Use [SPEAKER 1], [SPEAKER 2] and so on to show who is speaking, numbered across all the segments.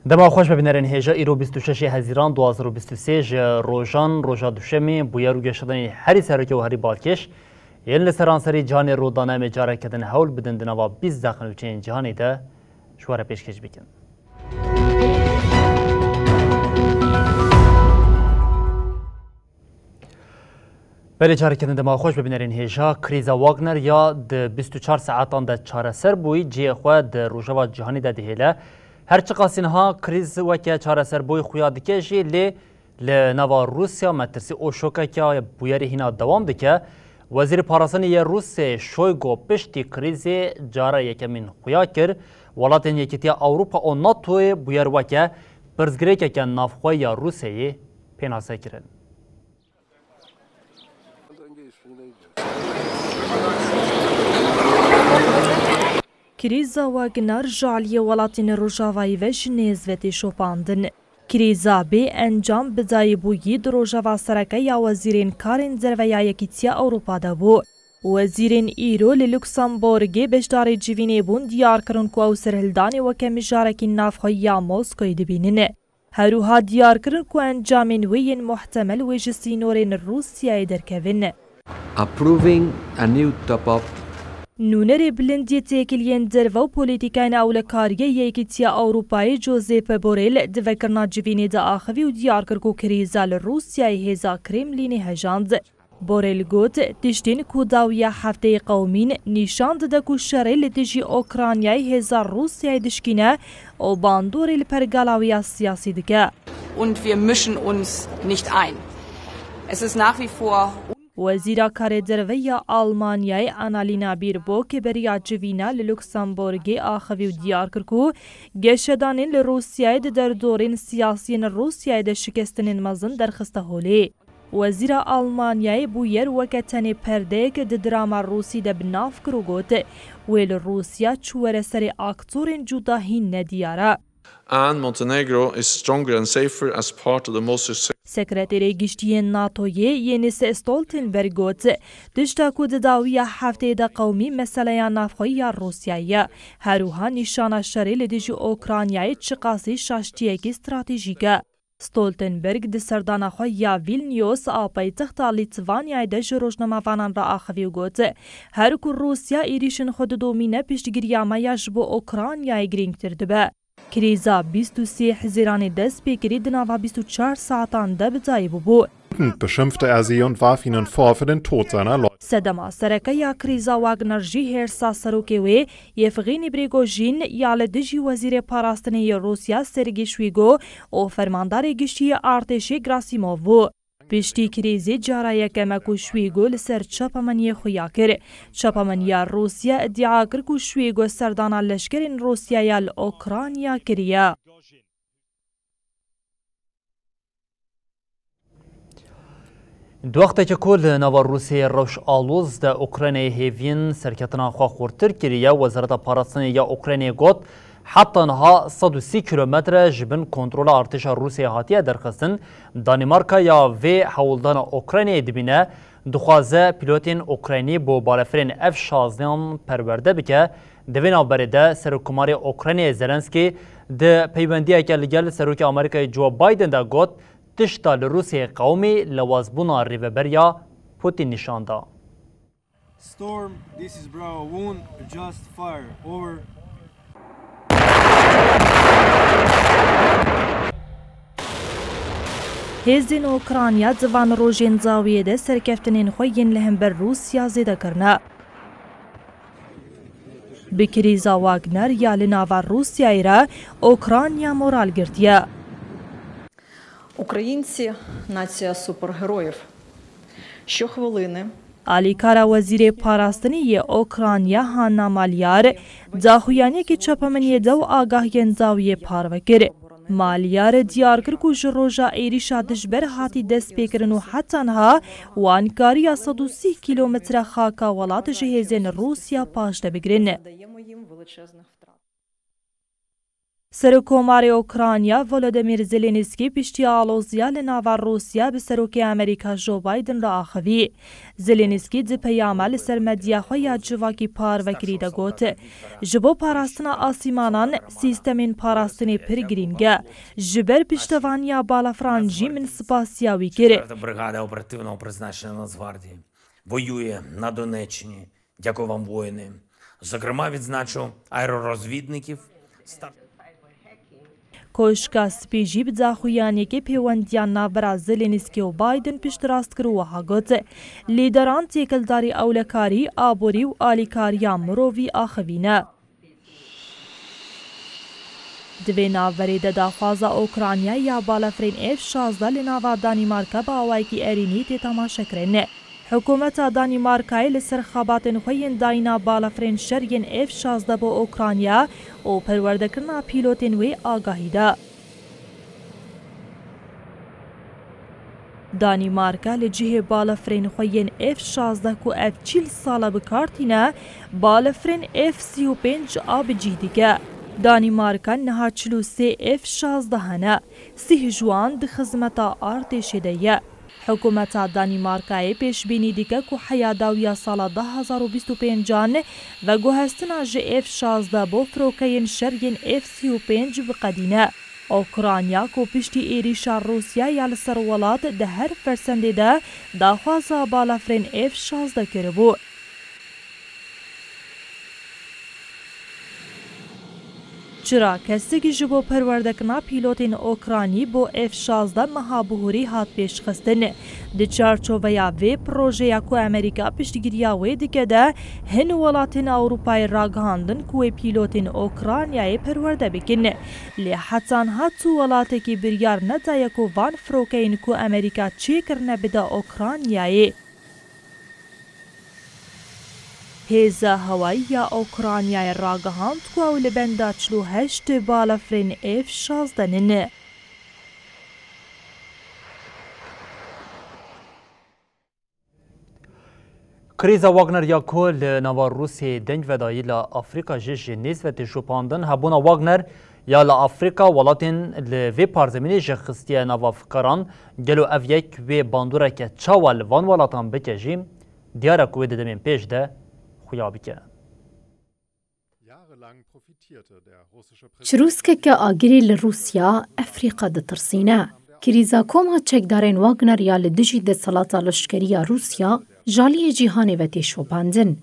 [SPEAKER 1] دما خوش ببینرین هجا ایرو 26 هزیران 2023 روزان روزا دوشمی بویا رو گشتنی هری سرکی و هری بالکش یل لسرانسری جهان رودانه مجاره کدن هول بدن دنوا 20 داخل چین جهانی ده شواره پیشکش بکن. بله جاره کدن دما خوش ببینرین هجا کریزا واگنر یا ده 24 ساعتان ده چاره سر بوی جی خود ده روزا جهانی ده دهیله هرچی قاسینها کریز وکی چاره سر بوی خویا دکشی ل نوا روسیا مترسی او شوکا که بویری هینا دوام دکه وزیر پاراسانی روسیه شویگو پشتی کریز جاره یکمین خویا کر ولاتین یکیتیا اوروپا و ناتو بویر وکی برزگری که نافخوی روسیه پیناسه کرن.
[SPEAKER 2] کریزا واگنر جعلی ولاتین روژاوایی و جنیزویتی شوپاندن. کریزا بی انجام بدای بویی در روژاوا سرکه یا وزیرین کارین زرویا یکیتیا اوروپا دا بو. وزیرین ایرو للوکسامبورگی بشداری جوینی بون دیار کرن که او سرهلدانی و کمیجارکی نافخوی یا موسکوی دبینن. هروها دیار کرن که انجامین وین محتمل و جسینورین روسیای درکوین.
[SPEAKER 3] Approving a new top-up
[SPEAKER 2] نونر بلندی تکلیین در و پولیتیکان اولکاریه یکیتیا اوروپای جوزیپ بوریل دوکرنا جوینی دا آخوی و دیار کرکو کریزا لروسیای هزا کرملینی هجاند. بوریل گوت تشتین کوداویا هفته قومین نشاند دا کو شریل تجی اوکرانیای هزا روسیای دشکینه او باندوری لپرگالاویا سیاسی دکه.
[SPEAKER 4] Und wir mischen uns nicht ein. Es ist nach wie vor
[SPEAKER 2] وزیر کار درویا آلمانیای آنالینا بیربو که بریا جوینا للوکسامبورگی آخوی و دیار کرکو گشتانین لروسیای در دورین سیاسین روسیای در شکستنین مزن درخسته هولی. وزیر آلمانیای بویر وکتنی پرده که دراما روسی ده بناف کرو گوت ویل روسیا چوره سر اکتورین جداهین ندیاره.
[SPEAKER 5] And Montenegro is stronger and safer as part of the most
[SPEAKER 2] سکرتری گشتی ناتوی ینیس استولتنبرگ گوت دشتا کو داویا هفته دا قومی مسئله نافخوی روسیایی هروها نشانه شری لدیج اوکرانیای چقاسی شاشتیکی استراتژیکه. ستولتنبرگ د سردان خو یا ویلنیوس آپای تخت لیتوانیای د روزنامه‌وانان را آخوی گوت هر کو روسیا ایریشن خود دومینه پیشگیریاما یاش بو اوکرانیای گرینگتر دبه. کریزا 23 هزیرانی دست پیکری دناوا 24 ساعتان ده بدای بو.
[SPEAKER 6] Beschimpfte sie und warf ihnen vor für den Tod seiner Leute.
[SPEAKER 2] سدما سرکه یا کریزا واگنر جی هرسا سروکی وی یفغینی بریگوژین یا لدجی وزیر پاراستنی روسیا سرگی شویگو او فرماندار گشتی ارتشی گراسیموو. پشتی کریزی جارای کمکو شویگو لسر چاپمنی خویا کر. چاپمنی روسیا ادعا کر کو شویگو سردانا لشکرین روسیا یا اوکرانیا کریا.
[SPEAKER 1] دو وقتی که کل نوار روسیه روش آلوز ده اوکراینی هیوین سرکتنا خواه خورتر کریا وزارت پاراستنی یا اوکراینی گوت حتی نها 130 کیلومتر جبن کنترل ارتش روسیه هاتیه درخستن دانمارکا یا وی حولدان اوکراینی دبینه دخوازه پیلوتین اوکراینی بو بالفرین F-16 پرورده بکه دوین آبرده سرکماری اوکراینی زلنسکی ده پیوندیه که لگل سروک امریکای جو بایدن ده گوت تشتا لروسیه قومی لوازبونا ریوبریا پوتین نشان دا.
[SPEAKER 7] Storm, this is Bravo 1, just fire, over.
[SPEAKER 2] هزین اوکرانیا دوان روژین زاویه ده سرکفتنین خوین لهم بر روسیا زیده کرنه. بکریزا واگنر یا لناوا روسیای را اوکرانیا مورال گرتیه.
[SPEAKER 8] Українці – нація супергероїв. Щохвилини
[SPEAKER 2] آلیکارا وزیر پاراستنی اوکرانیا هانا مالیار داخویانی که چپمنی دو آگاهین زاویه پاروکر. مالیار دیار کر کو جروجا ایریشا دجبر هاتی دست پیکرن و حتنها وانکاری 130 کیلومتر خاکا ولات جهیزین روسیا پاشته بگرن. سەرۆکۆماری ئۆکرانیا ڤۆلۆدیمیر زێلێنسکی پشتی ئاڵۆزیا لە ناوە ڕووسیا بە سەرۆکی ئەمریکا ژۆ بایدن ڕائەخەوی. زێلێنسکی دی پەیامە لەسەر مەدیاخۆ یا جڤاکی پارڤەکری دەگوت ji bo parastina asîmanan sîstemên parastinê pir girîng e. Ji ber piştevaniya balafran jî min spasiya wî kir.
[SPEAKER 9] Бригада оперативного призначення Нацгвардії воює на Донеччині. Дякую вам, воїни. Зокрема, відзначу аеророзвідників.
[SPEAKER 2] کۆشکا سپی jî bi daxuyanekê pêwendiyan navbera Zelensky û Biden piştrast kir wiha got lîderan têkildarî ewlekarî, aborî û alîkariya mirovî axivîne. Di vê navberê de daxwaza Okrayna ya balafirên F-16 li nava Danîmarka bi awayekî erînî tê temaşekirin. Hikûmeta Danîmarkayê li ser xebatên xwe yên dayîna balafirên şer yên F-16 bo Okrayna û perwerdekirina pîlotên wê agahî da. Danîmarka li cihê balafirên xwe yên F-16 ku ev 40 sala bikartîne, balafirên F-35 a bi cih dike. Danîmarka niha 43 F-16 hene, sih ji wan di xizmeta artêşê de ye. Hikûmeta Danîmarkayê pêşbînî dike ku heya dawiya sala 2025 ve guhestina ji F-16 bo firokeyên şer yên F-35 biqedîne. Okrayna ku piştî êrîşa Rûsyaya li ser welat di her fersendê de daxwaza balafirên F-16 kiribû. Çira kesekî ji bo perwerdekirina pîlotên Okranî bo F-16 meha bihûrî hat pêşxistin. Di çarçoveya vê projeya ku Amerîka piştgiriya wê dike de hin welatên Ewropayê ragihandin ku wê pîlotên Okraynayê perwerde bikin. Lê hetan hat û welatekî biryar nedaye ku van firokeyên ku Amerîka çêkirine bide Okraynayê. Hêza hewayî ya Okraynayê ragihand ku ew li benda 48 balafirên F-16 nin.
[SPEAKER 1] Krîza Wagner ya ku li nava Rûsyayê deng vedayî li Afrika jî ji nêz ve têşopandin hebûna Wagner ya li Afrika welatên li vê parzemînê ji xistiye nava fikaran gelo ev yek wê bandoreke çawa li van welatan bike jî diyar e ku wê di demên pêş de xuya bike.
[SPEAKER 10] Çirûskeke agirê li Rûsya Efrîqa ditirsîne. Krîza koma çekdarên Wagner ya li dijî desthelata leşkeriya Rûsya jaliyê cîhanê ve têşopandin.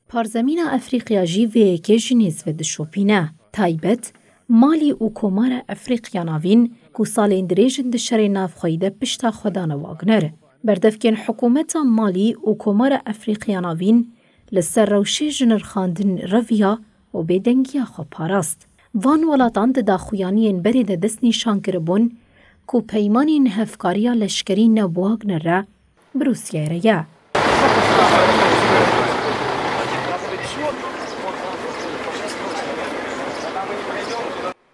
[SPEAKER 10] Parzemîna Efrîqiya jî vê yekê ji nêz ve dişopîne. Taybet, Malî û Komara Efrîqiya navîn ku salên dirêjin di şerê navxweyî de pişta xwedana Wagner. Berdevkên hikûmeta Malî û Komara Efrîqiya navîn li ser rewşê ji nirxandin reviya û bêdengiya xwe parast. Van welatan di daxuyaniyên berê de dest nîşan kiribûn ku peymanên hevkariya leşkerî neb Wagner re bi Rûsyayê re ye.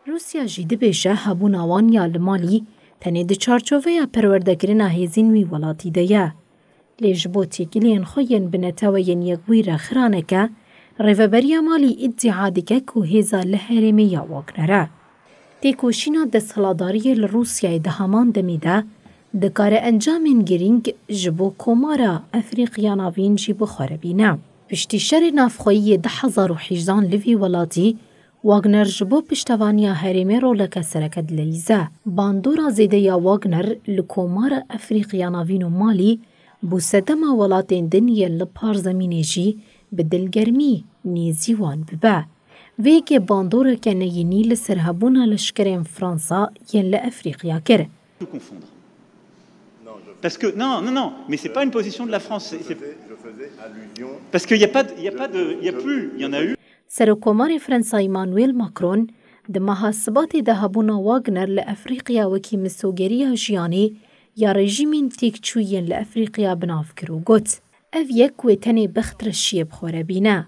[SPEAKER 10] Rûsya jî dibêje hebûna wan ya li Malî tenê di çarçoveya perwerdekirina hêzên wî welatî de ye. Lê ji bo têkiliyên xwe yên bineteweyên yekbûyî re xiraneke, rêveberiya Malî îddia dike ku hêza li herêmê ya Wagner e. Têkoşîna desthiladariyê li Rûsyayê di heman demê de dikare encamên girîng ji bo Komara Efrîqiya navîn jî bixwerebîne. Piştî şerê navxweyiyê 2018 li vî welatî, Wagner ji bo piştevaniya herêmê roleke sereke dileyîze. Bandora zêdeya Wagner li Komara Efrîqiya navîn û Malî bû sedema welatên din yên li parzemînê jî bi dilgermî nêzî wan bibe. Vêyekê bandoreke neyînî li ser hebûna leşkerên Fransa yên li Efrîqiya kir.
[SPEAKER 11] Parce que non, mais c'est pas une position de la France. Parce qu'il y a plus, il y en a eu.
[SPEAKER 10] Serokkomarê Fransa Emmanuel Macron di meha Sibatê de hebûna Wagner li Efrîqiya wekî misogeriya jiyanê ya rejîmên têkçûyên li Efrîqiya binav kir û got ev yek wê tenê bext reşiyê bixwerebîne.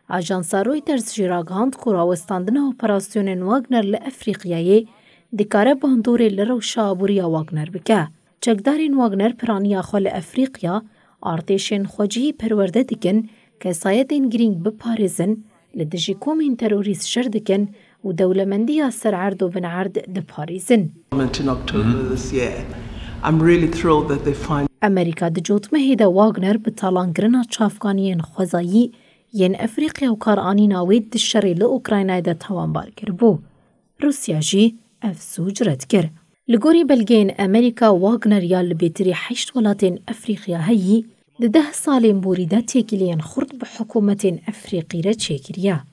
[SPEAKER 10] Ajansa Reuters jî ragihand ku rawestandina operasyonên Wagner li Efrîqiyayê dikare bandorê li rewşa aboriya Wagner bike. Çekdarên Wagner piraniya xwe li Efrîqiya artêşên xwe cihî perwerde dikin kesayetên girîng biparêzin لدجي كومين تروريست شردكن ودولمندية سر عرض وبن عرض دباريزن. أمريكا دجوت مهيدا واغنر بطالان گرنا چافگانيين خوزایی ين أفريقيا وكاراني ناويد دشري لأوكراينا دا توانبار كربو. روسيا جي أفسوج رد كر. لغوري بلغين أمريكا واغنر يال بيتري 8 ولاتين أفريقيا هاي ده سالين بوريدا تيكيلين خرد بحكومة أفريقيا تشيكريا.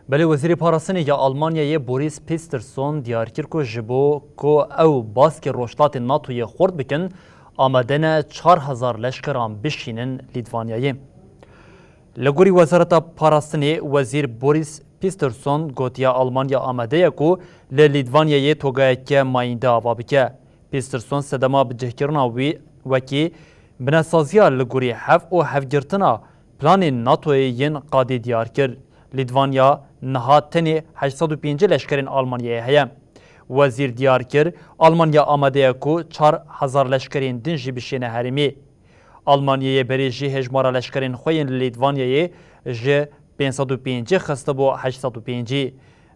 [SPEAKER 1] بله وزیر پاراستنی یا آلمانیای بوریس پیسترسون دیار کرد که جبو کو او باسک روشتات ناتوی خورد بکن آمدن 4000 لشکران بشینن لیتوانیایی. لگوری وزارت پاراستنی وزیر بوریس پیسترسون گوتیا آلمانیا آمده کو لیتوانیایی توگای که ماینده آوا بکه. پیسترسون سدما بجهکرنا وکی بناسازیا لگوری حف و حفگرتنا پلان ناتوی ین قادی دیار کرد. لیتوانیا نهاتنی 805 لشکرین آلمانیای هیا. وزیر دیار کرد آلمانیا آمده کو 4000 لشکرین دنجی بشینه هرمی. آلمانیای بری جی هجمارا لشکرین خوین لیتوانیای جه 505 خسته بو 805.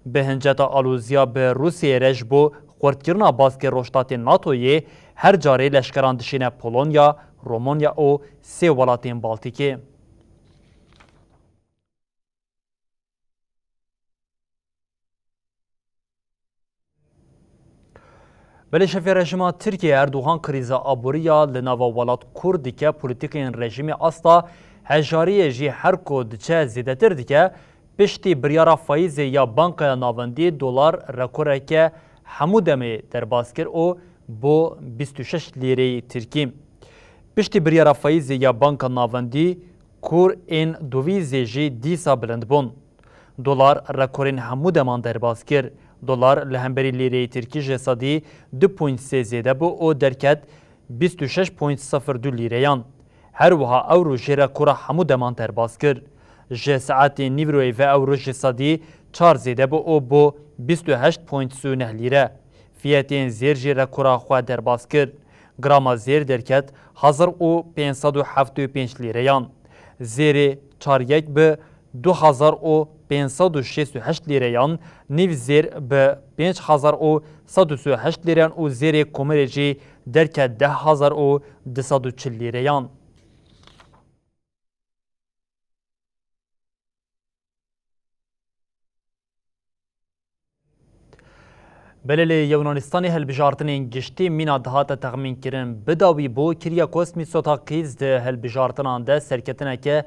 [SPEAKER 1] به هنجتا آلوزیا به روسیه رج بو خوردکرنا باسک روشتات ناتوی هر جاری لشکران دشینه پولونیا، رومانیا و 3 ولاتین بالتیکی. بله شفی رژیم ترکیه اردوغان کریزا آبوریا لناوا ولات کردی که پولیتیکین رژیم استا هجاری جی هر کود چه زیدتر دیگه پشتی بریارا فایز یا بانک ناوندی دلار رکوره که حمودمی در باسکر او بو 26 لیره ترکی. پشتی بریارا فایز یا بانک ناوندی کور این دویزی جی دیسا بلند بون. دلار رکورین حمودمان در باسکر. دلار لهمبری لیره ترکی جسادی 2.3 زیده بو او درکت 26.02 لیریان. هر وها اورو جیره کورا همو دمان تر باز کرد. جه ساعت نیوروی و اورو جسادی 4 زیده بو او بو 28.39 لیره. فیاتین زیر جیره کورا خواه در باز کرد. گراما زیر درکت 1575 لیریان. زیر 4 به 2568 لیریان، نیو زیر به 5138 لیریان و زیر کمرجی درکت 10240 لیریان. بله یونانستانی هلبجارتنین گشتی مینا دهات تخمین کرن بداوی بو کریاکوس میتسوتاکیز ده هلبجارتنان ده سرکتنه که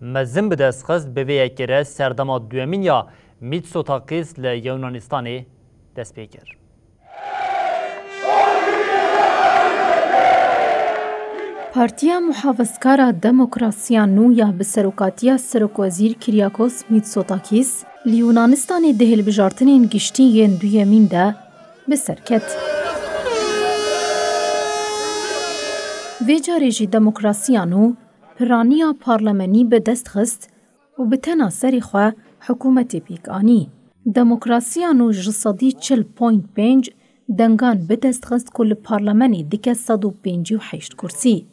[SPEAKER 1] مزن بدست خست به وی اکره سردما دومین یا میتسوتاکیز لی یونانستانی دست پیکر.
[SPEAKER 10] پارتیا محافظکارا دموکراسیا نو یا بسروکاتیا سرک وزیر کریاکوس میتسوتاکیز لیونانستان دهل بجارتنین گشتی ین دویمین ده بسرکت. ویجاری جی دموکراسیا نو پرانیا پارلمانی به دست خست و به تنها سری خواه حکومت پیکانی. دموکراسیا نو جسادی 40.5 دنگان به دست خست کل پارلمانی دیگه 158 کرسی.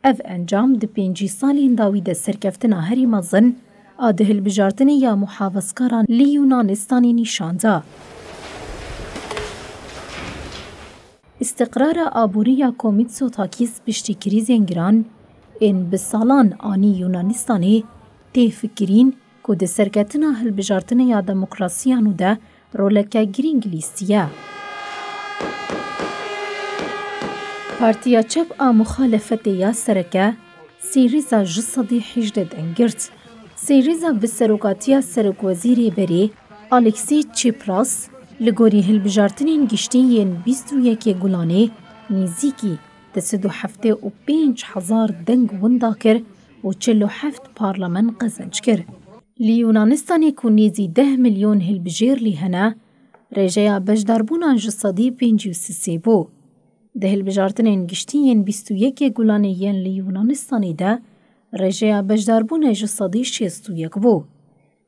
[SPEAKER 10] اف انجام ده 5 سالین داوی ده سرکفتنا هری مزن آده البجارتنی یا محافظکاران لیونانستانی نشانده. استقرار آبوریا میتسوتاکیز بشتی کریزین گران این بسالان آنی یونانستانی تی فکرین که ده سرکتنا هلبجارتنی یا دموکراسیانو ده رولکه گرینگ لیستیه. پارتیا چپ مخالفت یا سرکه سیریزا جسدی 18 دنگرد. سیریزا بسروکاتیا سرک وزیری بری الکسی چیپراس لگوری هلبجارتنین گشتین 21 گلانه نیزیکی ده 37,000 دنگ وندا کر و 47 پارلمان قزنج کر. لیونانستانی که نیزی 10 میلیون هلبجیر لی هنه رجایا بجداربونا جسدی 53 بو. ده هلبجارتنین گشتین 21 گلانه ین لیونانستانی ده رجایا بجداربونا جسدی 61 بو.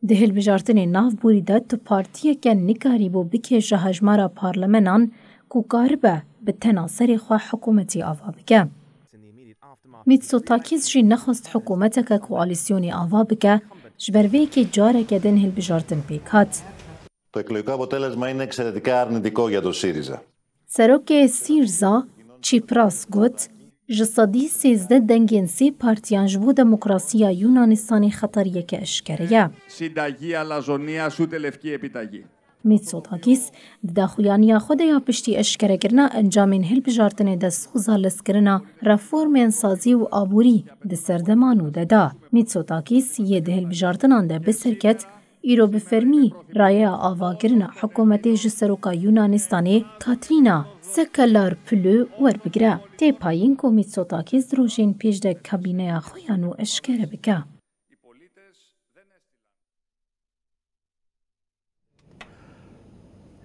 [SPEAKER 10] ده هلبجارتنین ناف بوری ده تو پارتیه که نکاری بو بکه جهجمارا پارلمانان کو کاربه به تناصر خواه حکومتی آوا بکه. میتسوتاکیس جی نخست حکومتک کوالیسیونی آوا بکه جبروی که جارک دن هلبجارتن پیکات.
[SPEAKER 12] Το εκλογικό αποτέλεσμα είναι εξαιρετικά αρνητικό για το ΣΥΡΙΖΑ.
[SPEAKER 10] سروک سیرزا چیپراس گوت جسدی 13 دنگین سی پارتیان جبو دموکراسیا یونانستانی خطریه که اشکریه.
[SPEAKER 13] Συνταγή αλαζονίας ούτε λευκή επιταγή.
[SPEAKER 10] میتسوتاکیس داخویانیا خود یا پشتی اشکره کرنا انجامین هلبجارتن دست خوزالس کرنا رفورمین سازی و آبوری ده سردمانو ده دا. میتسوتاکیس یه ده هلبجارتنان ده بسرکت ایرو بفرمی رایه آواگرنا حکومت جسروکا یونانستانی کاترینا سکلار پلو ور بگره. تی پایین کو میتسوتاکیس روژین پیش ده کابینه خویانو اشکره بکه.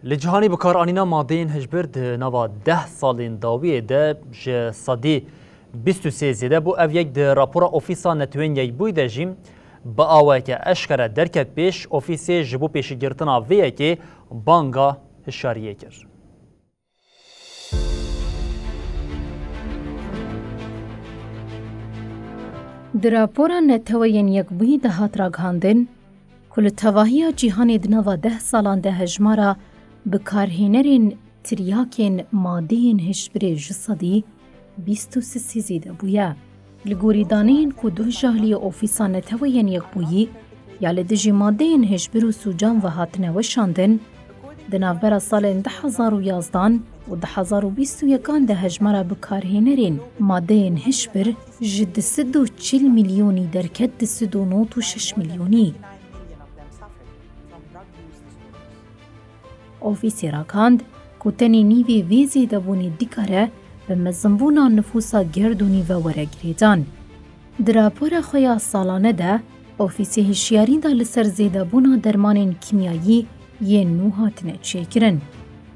[SPEAKER 1] لجهانی بکارانینا مادین هجبرد نوا 10 سالین داویه ده جه صدی 23 زیده بو او یک ده راپورا اوفیسا نتوین یک بوی ده جیم با آوه که اشکره درکت پیش اوفیسی جبو پیش گرتنا ویه که بانگا هشاریه کر.
[SPEAKER 10] در راپورا نتوین یک بوی ده هات راگهاندن کل تواهی جیهانی دنوا 10 سالان ده هجمارا بکارهنرین تریاکین مادین هشبری جسدی 23 زیده بویا. لگوری دانین که دو جاهلی اوفیسا نتوین یک بویی یا لدجی مادین هشبرو سوجان و هاتنه شاندن دنافبرا سال 2011 و 2021 ده هجمارا بکارهنرین مادین هشبر جد 140 میلیونی درکت 196 میلیونی. اوفیسی راکاند کوتنی نیوی ویزی دبونی دیکاره به مزنبونا نفوسا گردونی و ورگریدان. در راپور خویا سالانه ده اوفیسی هشیاری دا لسر زیدبونا درمان کیمیایی یه نوهاتنه چیکرن.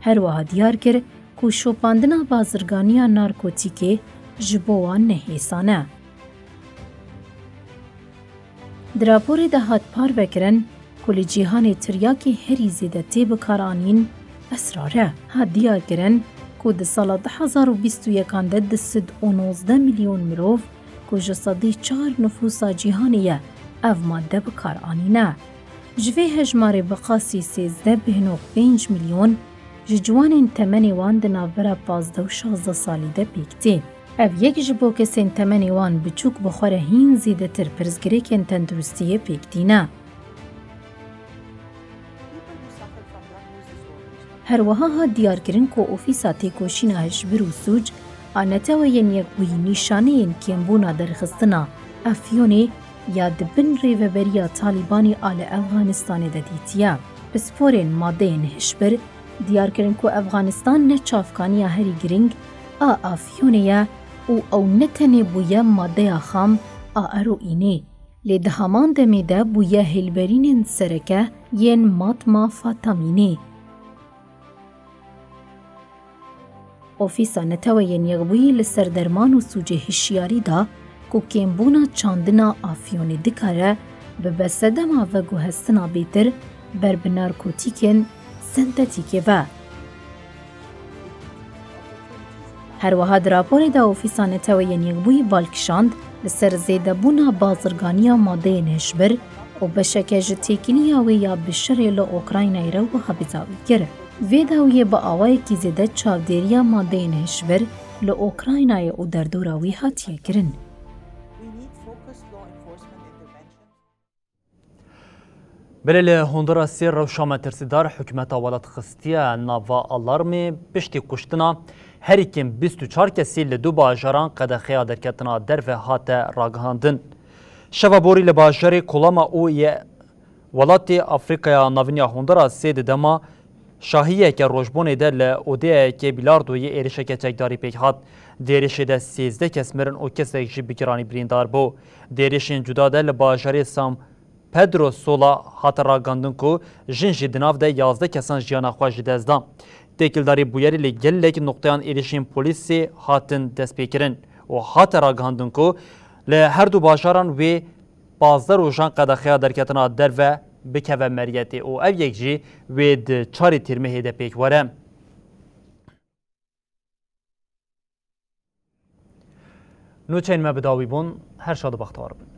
[SPEAKER 10] هر وها دیار کر کو شوپاندنا بازرگانیا نارکوتیکی جبوان نهیسانه. در راپور ده هات پار بکرن کل جیهان تریاکی هری زیدتی بکارانین اسراره. ها دیار کرن که ده سال 2021 ده 119 میلیون مروف که جسدی 4 نفوسا جیهانیه او ماده بکارانینه. جوی هجمار بقاسی 13.5 میلیون جوانین تمنی وان ده نافبرا 15 و 16 سالی ده پیکتی. او یک جبو کسین تمنی وان بچوک بخوره هین زیده تر پرزگری کن تندرستیه پیکتینه. هر وها ها دیار کرن که اوفیسا تیکوشینا هشبر و سوج آنتوین یک بوی نیشانین کیمبونا درخستنا افیونی یا دبن ریوبریا طالبانی آل افغانستان دادیتیا. بسپورین مادین هشبر دیار کرن که افغانستان نه چافکانیا هری گرینگ افیونیا او نتنی بویا ماده خام ارو اینه. لید همان دمیده بویا هلبرین سرکه ین ماتما فاتامینه. اوفیسا نتوین یغبوی لسر درمان و سوجه هشیاری دا که کمبونا چاندنا آفیونی دکاره به بسدما و گوهستنا بیتر بر بنارکوتیکن سنتتیکه و. هر وها دراپور دا اوفیسا نتوین یغبوی بالکشاند لسر زیده بونا بازرگانیا ماده نشبر و بشکه جتیکنیا و یا بشری لأوکراینای رو حبیزاوی گره. ویداوی با آوای کی زیده چاودیریا ماده نهشبر لأوکراینای او در دوراوی هاتیه کرن.
[SPEAKER 1] بله هندوراسی روشام ترسیدار حکومت ولات خستیه نوا آلارمی پشتی کشتنا هر کم 24 کسی لدو باجران قدخیا درکتنا در و هات راگهاندن. شوابوری لباجری کلاما او یه ولات افریقیا نوینیا هندوراسی دما شاهیه که روشبونه ده لعوده که بیلاردوی ایرشه که چکداری پیک هات دیرشه ده 13 کس مرن او کس ایجی بگرانی بریندار بو. دیرشین جدا ده لباجری سام پدرو سولا هات راگاندن که جنجی دناف ده 11 کسان جیانا خواهی دزدان. تکیلداری بویاری لگلک نقطیان ایرشین پولیسی هاتن دست پیکرن و هات راگاندن که لهر دو باجاران و 15 روشان قدخیا درکتنا در و بکه و مریتی او او یک جی وید چاری تیرمه هیده پیک وره. نوچین ما بداوی بون هر شاد بختار بن